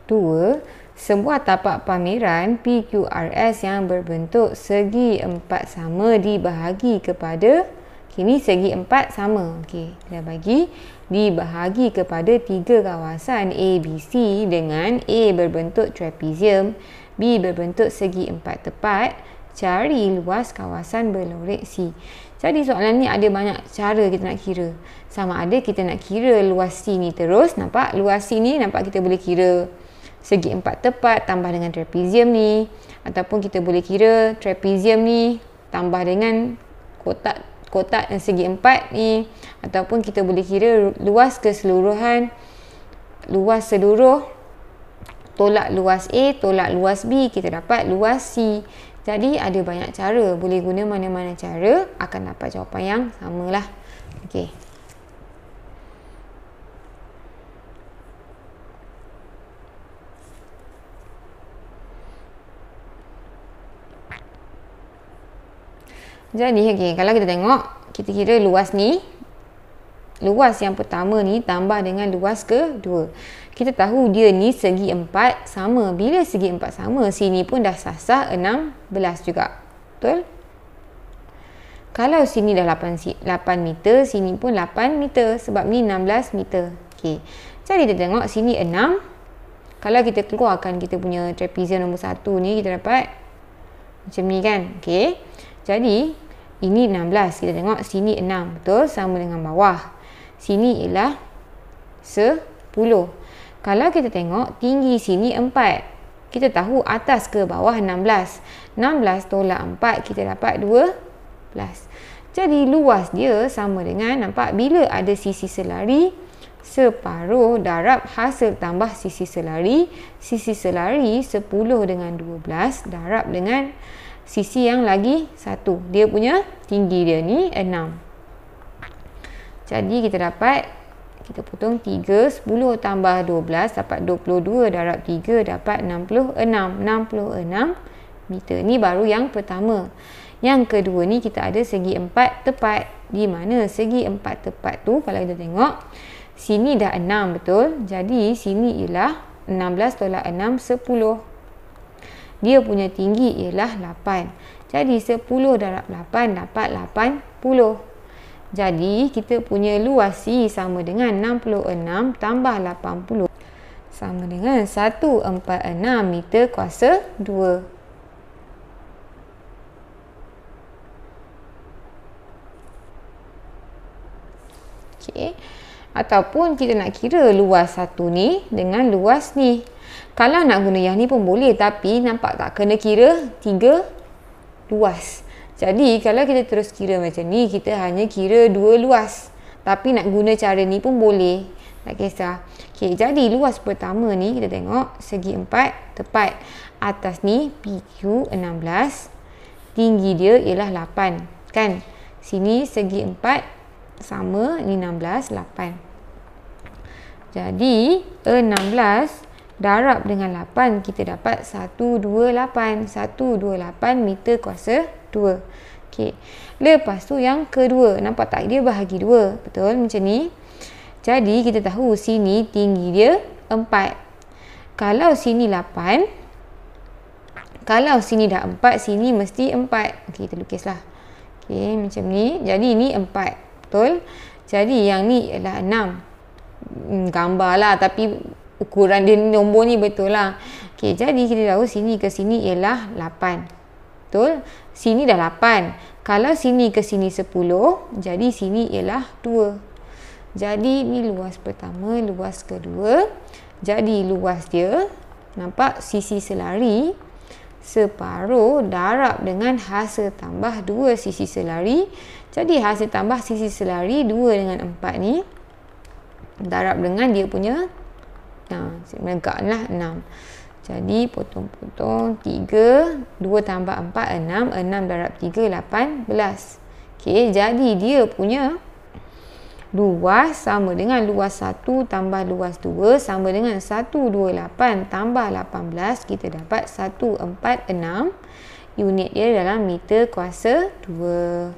2. Sebuah tapak pameran PQRS yang berbentuk segi empat sama dibahagi kepada, ini segi empat sama. Okey, kita bagi dibahagi kepada 3 kawasan ABC dengan A berbentuk trapezium, B berbentuk segi empat tepat. Cari luas kawasan berlorek C. Jadi soalan ni ada banyak cara kita nak kira. Sama ada kita nak kira luas C ni terus, nampak luas C ni nampak kita boleh kira segi empat tepat tambah dengan trapezium ni, ataupun kita boleh kira trapezium ni tambah dengan kotak yang segi empat ni, ataupun kita boleh kira luas keseluruhan, luas seluruh tolak luas A tolak luas B, kita dapat luas C. Jadi ada banyak cara, boleh guna mana-mana cara akan dapat jawapan yang samalah. Okey. Jadi kalau kita tengok, kita kira luas ni, luas yang pertama ni tambah dengan luas kedua. Kita tahu dia ni segi empat sama. Bila segi empat sama, sini pun dah sasah 16 juga. Betul? Kalau sini dah 8 meter, sini pun 8 meter sebab ni 16 meter. Okey. Jadi kita tengok sini 6. Kalau kita keluarkan kita punya trapezium nombor 1 ni, kita dapat macam ni kan. Okey. Jadi ini 16, kita tengok sini 6, betul, sama dengan bawah. Sini ialah 10. Kalau kita tengok tinggi sini 4, kita tahu atas ke bawah 16. 16 tolak 4, kita dapat 12. Jadi luas dia sama dengan, nampak, bila ada sisi selari, separuh darab hasil tambah sisi selari. Sisi selari 10 dengan 12 darab dengan sisi yang lagi 1. Dia punya tinggi dia ni 6. Jadi kita dapat, kita potong 3, 10 tambah 12 dapat 22 darab 3 dapat 66. 66 meter. Ni baru yang pertama. Yang kedua ni kita ada segi empat tepat. Di mana segi empat tepat tu, kalau kita tengok sini dah 6, betul? Jadi sini ialah 16 tolak 6, 10. Dia punya tinggi ialah 8. Jadi 10 darab 8 dapat 80. Jadi kita punya luas C sama dengan 66 tambah 80 sama dengan 146 meter kuasa 2. Okey. Ataupun kita nak kira luas satu ni dengan luas ni. Kalau nak guna yang ni pun boleh, tapi nampak tak kena kira 3 luas. Jadi kalau kita terus kira macam ni, kita hanya kira 2 luas. Tapi nak guna cara ni pun boleh, tak kisah. Okey, jadi luas pertama ni kita tengok segi 4 tepat. Atas ni PQ 16, tinggi dia ialah 8 kan. Sini segi 4 sama, ni 16, 8. Jadi 16 darab dengan 8, kita dapat 128. 128 meter kuasa 2. Okey. Lepas tu yang kedua, nampak tak dia bahagi 2, betul macam ni. Jadi kita tahu sini tinggi dia 4. Kalau sini 8, kalau sini dah 4, sini mesti 4. Okey, kita lukislah. Okey, macam ni. Jadi ini 4, betul. Jadi yang ni ialah 6. Gambarlah, tapi ukuran dia nombor ni betul lah. Okey, jadi kita tahu sini ke sini ialah 8. Betul? Sini dah 8. Kalau sini ke sini 10, jadi sini ialah 2. Jadi ni luas pertama, luas kedua. Jadi luas dia, nampak sisi selari separuh darab dengan hasil tambah 2 sisi selari. Jadi hasil tambah sisi selari 2 dengan 4 ni darab dengan dia punya, menegak lah 6. Jadi potong-potong 3, 2 tambah 4, 6. 6 darab 3, 18. Okey, jadi dia punya luas sama dengan luas 1 tambah luas 2 sama dengan 128 tambah 18. Kita dapat 146. Unit dia dalam meter kuasa 2.